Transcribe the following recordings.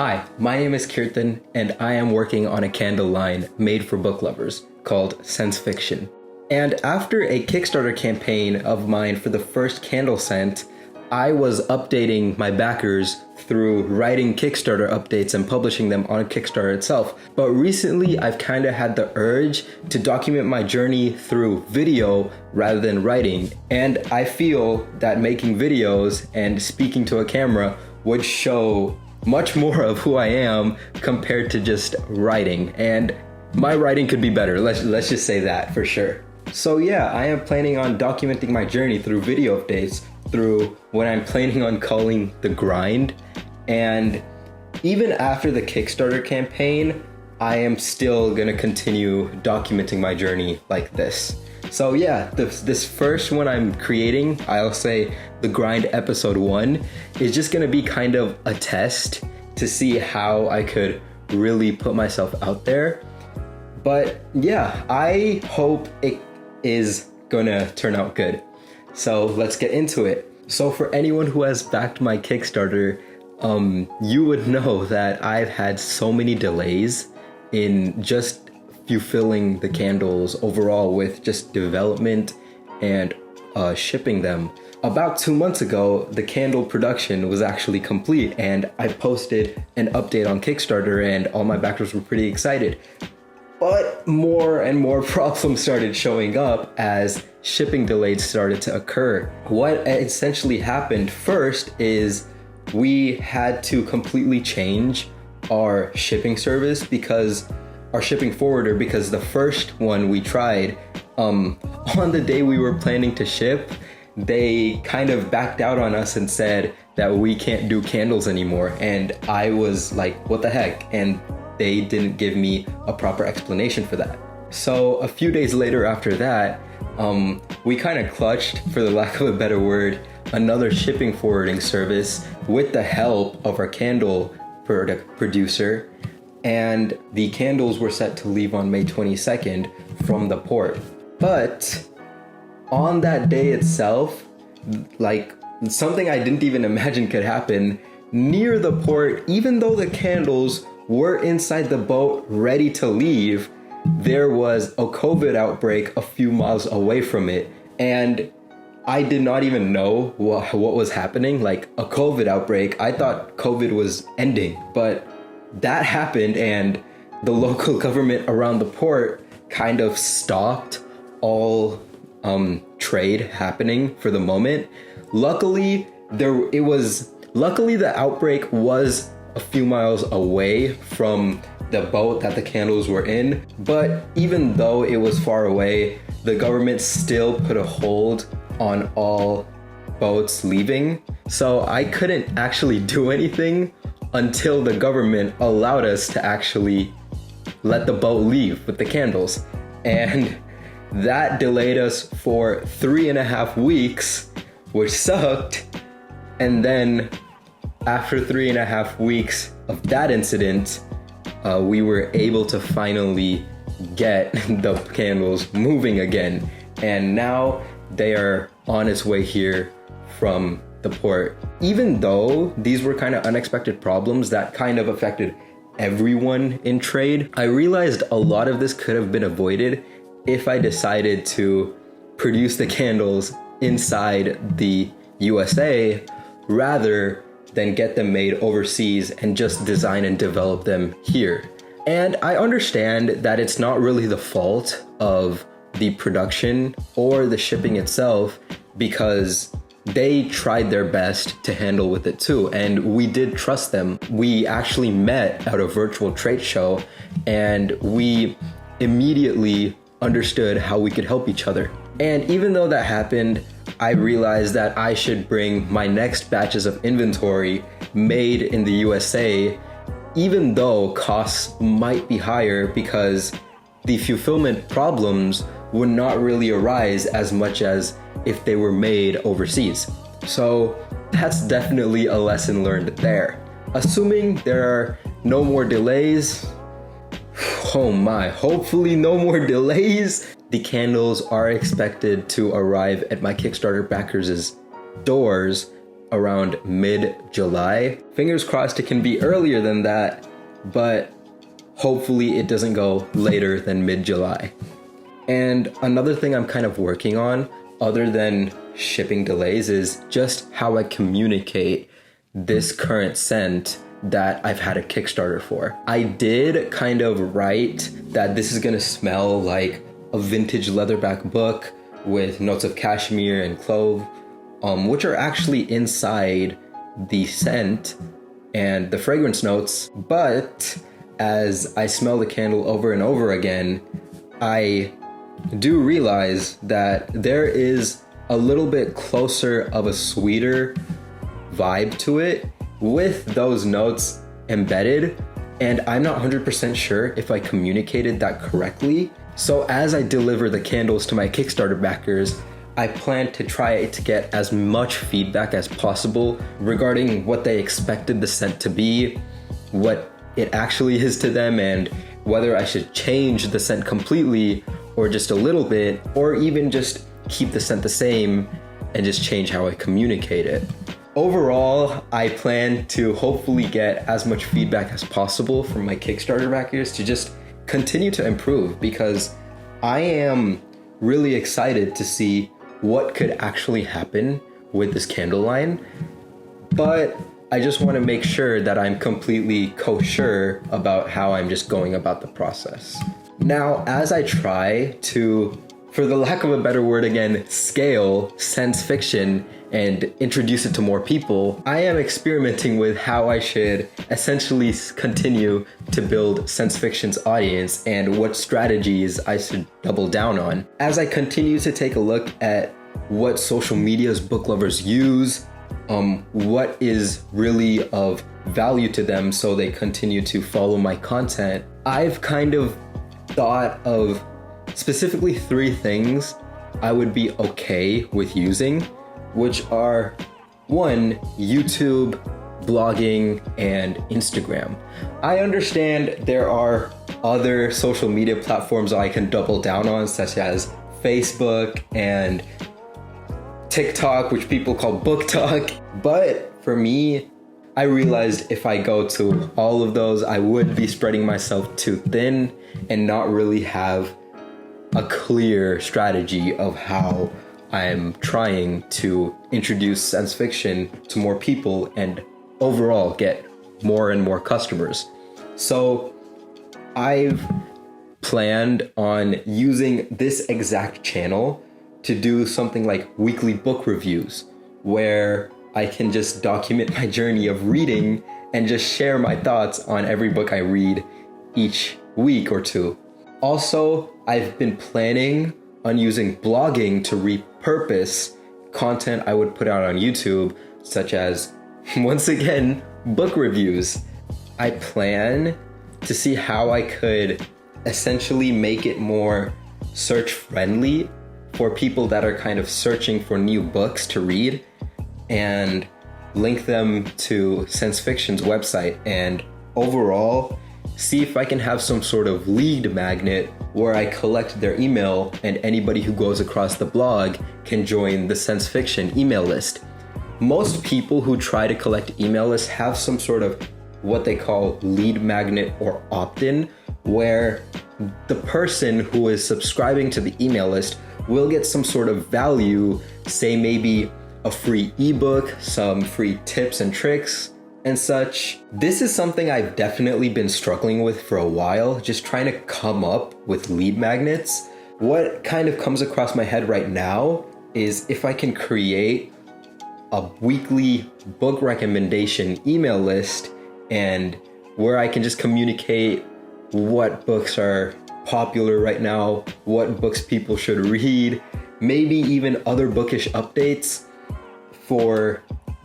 Hi, my name is Kirtan, and I am working on a candle line made for book lovers called Sense Fiction. And after a Kickstarter campaign of mine for the first candle scent, I was updating my backers through writing Kickstarter updates and publishing them on Kickstarter itself. But recently, I've kind of had the urge to document my journey through video rather than writing. And I feel that making videos and speaking to a camera would show much more of who I am compared to just writing. And my writing could be better. Let's just say that for sure. So yeah, I am planning on documenting my journey through video updates, through what I'm planning on calling the grind. And even after the Kickstarter campaign, I am still gonna continue documenting my journey like this. So yeah, this first one I'm creating, I'll say the grind episode 1, is just gonna be kind of a test to see how I could really put myself out there. But yeah, I hope it is gonna turn out good. So let's get into it. So for anyone who has backed my Kickstarter, you would know that I've had so many delays in just fulfilling the candles overall with just development and shipping them. About 2 months ago, the candle production was actually complete, and I posted an update on Kickstarter, and all my backers were pretty excited. But more and more problems started showing up as shipping delays started to occur. What essentially happened first is we had to completely change our shipping service because our shipping forwarder, because the first one we tried, on the day we were planning to ship, they kind of backed out on us and said that we can't do candles anymore. And I was like, what the heck? And they didn't give me a proper explanation for that. So a few days later after that, we kind of clutched, for the lack of a better word, another shipping forwarding service with the help of our candle producer. And the candles were set to leave on May 22nd from the port. But on that day itself, like something I didn't even imagine could happen, near the port, even though the candles were inside the boat ready to leave, there was a COVID outbreak a few miles away from it. And I did not even know what was happening, like a COVID outbreak. I thought COVID was ending, but that happened, and the local government around the port kind of stopped all trade happening for the moment. Luckily, the outbreak was a few miles away from the boat that the candles were in, but even though it was far away, the government still put a hold on all boats leaving. So I couldn't actually do anything until the government allowed us to actually let the boat leave with the candles. And that delayed us for 3.5 weeks, which sucked. And then after 3.5 weeks of that incident, we were able to finally get the candles moving again. And now they are on its way here from the port. Even though these were kind of unexpected problems that kind of affected everyone in trade, I realized a lot of this could have been avoided if I decided to produce the candles inside the USA rather than get them made overseas and just design and develop them here. And I understand that it's not really the fault of the production or the shipping itself, because they tried their best to handle with it too, and we did trust them. We actually met at a virtual trade show, and we immediately understood how we could help each other. And even though that happened, I realized that I should bring my next batches of inventory made in the USA, even though costs might be higher, because the fulfillment problems would not really arise as much as if they were made overseas. So that's definitely a lesson learned there. Assuming there are no more delays, oh my, hopefully no more delays, the candles are expected to arrive at my Kickstarter backers' doors around mid-July. Fingers crossed it can be earlier than that, but hopefully it doesn't go later than mid-July. And another thing I'm kind of working on, other than shipping delays, is just how I communicate this current scent that I've had a Kickstarter for. I did kind of write that this is gonna smell like a vintage leatherback book with notes of cashmere and clove, which are actually inside the scent and the fragrance notes. But as I smell the candle over and over again, I do realize that there is a little bit closer of a sweeter vibe to it with those notes embedded, and I'm not 100% sure if I communicated that correctly. So as I deliver the candles to my Kickstarter backers, I plan to try to get as much feedback as possible regarding what they expected the scent to be, what it actually is to them, and whether I should change the scent completely or just a little bit, or even just keep the scent the same and just change how I communicate it. Overall, I plan to hopefully get as much feedback as possible from my Kickstarter backers to just continue to improve, because I am really excited to see what could actually happen with this candle line. But I just want to make sure that I'm completely kosher about how I'm just going about the process. Now, as I try to, for the lack of a better word again, scale Sense Fiction and introduce it to more people, I am experimenting with how I should essentially continue to build Sense Fiction's audience and what strategies I should double down on. As I continue to take a look at what social media's book lovers use, what is really of value to them so they continue to follow my content, I've kind of thought of specifically 3 things I would be okay with using, which are 1, YouTube, blogging, and Instagram. I understand there are other social media platforms I can double down on, such as Facebook and TikTok, which people call Book Talk. But for me, I realized if I go to all of those, I would be spreading myself too thin and not really have a clear strategy of how I'm trying to introduce Sense Fiction to more people and overall get more and more customers. So I've planned on using this exact channel to do something like weekly book reviews, where I can just document my journey of reading and just share my thoughts on every book I read each week or 2. Also, I've been planning on using blogging to repurpose content I would put out on YouTube, such as, once again, book reviews. I plan to see how I could essentially make it more search friendly for people that are kind of searching for new books to read, and link them to Sense Fiction's website, and overall see if I can have some sort of lead magnet where I collect their email and anybody who goes across the blog can join the Sense Fiction email list. Most people who try to collect email lists have some sort of what they call lead magnet or opt-in, where the person who is subscribing to the email list will get some sort of value, say maybe a free ebook, some free tips and tricks and such. This is something I've definitely been struggling with for a while, just trying to come up with lead magnets. What kind of comes across my head right now is if I can create a weekly book recommendation email list, and where I can just communicate what books are popular right now, what books people should read, maybe even other bookish updates for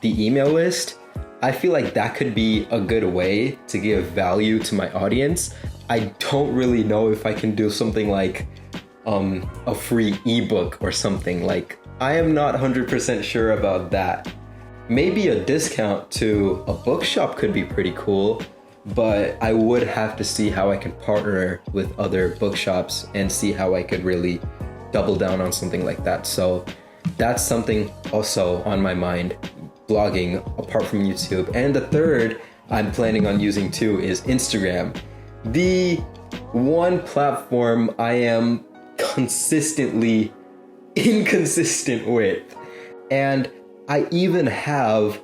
the email list. I feel like that could be a good way to give value to my audience. I don't really know if I can do something like a free ebook or something. Like, I am not 100% sure about that. Maybe a discount to a bookshop could be pretty cool, but I would have to see how I can partner with other bookshops and see how I could really double down on something like that. So that's something also on my mind. blogging apart from YouTube. And the third I'm planning on using too is Instagram. The one platform I am consistently inconsistent with. And I even have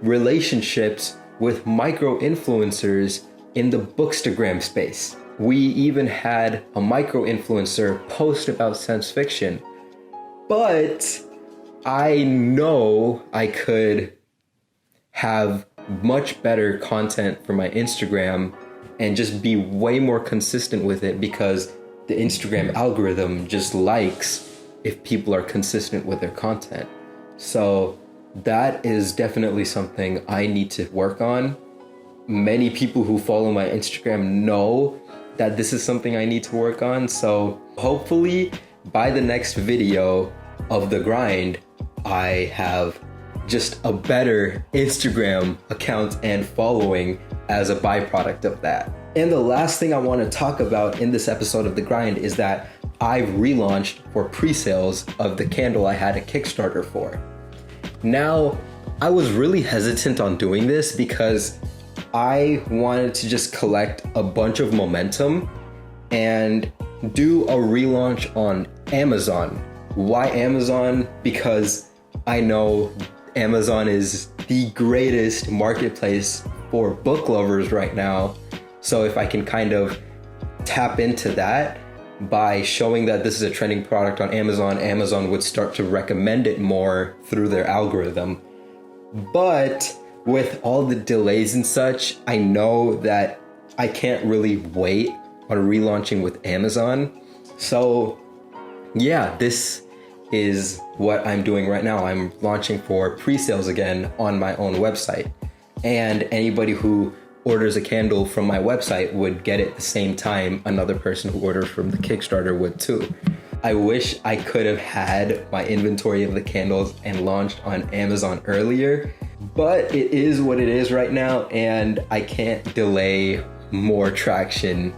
relationships with micro influencers in the Bookstagram space. We even had a micro influencer post about science fiction, but I know I could have much better content for my Instagram and just be way more consistent with it, because the Instagram algorithm just likes if people are consistent with their content. So that is definitely something I need to work on. Many people who follow my Instagram know that this is something I need to work on. So hopefully by the next video of the grind, I have just a better Instagram account and following as a byproduct of that. And the last thing I want to talk about in this episode of the grind is that I've relaunched for pre-sales of the candle I had a Kickstarter for. Now, I was really hesitant on doing this because I wanted to just collect a bunch of momentum and do a relaunch on Amazon. Why Amazon? Because I know Amazon is the greatest marketplace for book lovers right now. So if I can kind of tap into that by showing that this is a trending product on Amazon, Amazon would start to recommend it more through their algorithm. But with all the delays and such, I know that I can't really wait on relaunching with Amazon. So yeah, this is what I'm doing right now. I'm launching for pre-sales again on my own website. And anybody who orders a candle from my website would get it the same time another person who orders from the Kickstarter would too. I wish I could have had my inventory of the candles and launched on Amazon earlier, but it is what it is right now, and I can't delay more traction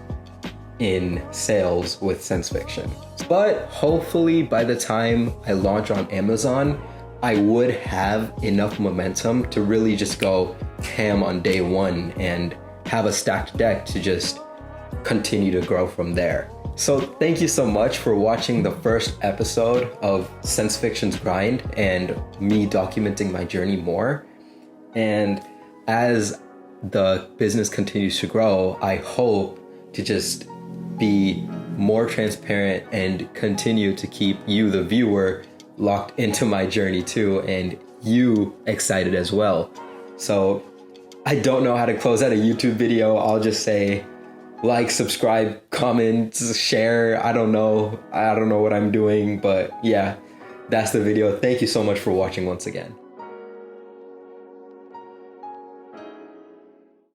in sales with science fiction. But hopefully by the time I launch on Amazon, I would have enough momentum to really just go ham on day one and have a stacked deck to just continue to grow from there. So thank you so much for watching the first episode of Science Fiction's Grind and me documenting my journey more. And as the business continues to grow, I hope to just be more transparent and continue to keep you, the viewer, locked into my journey too, and you excited as well. So I don't know how to close out a YouTube video. I'll just say like, subscribe, comment, share. I don't know what I'm doing, but yeah, that's the video. Thank you so much for watching once again.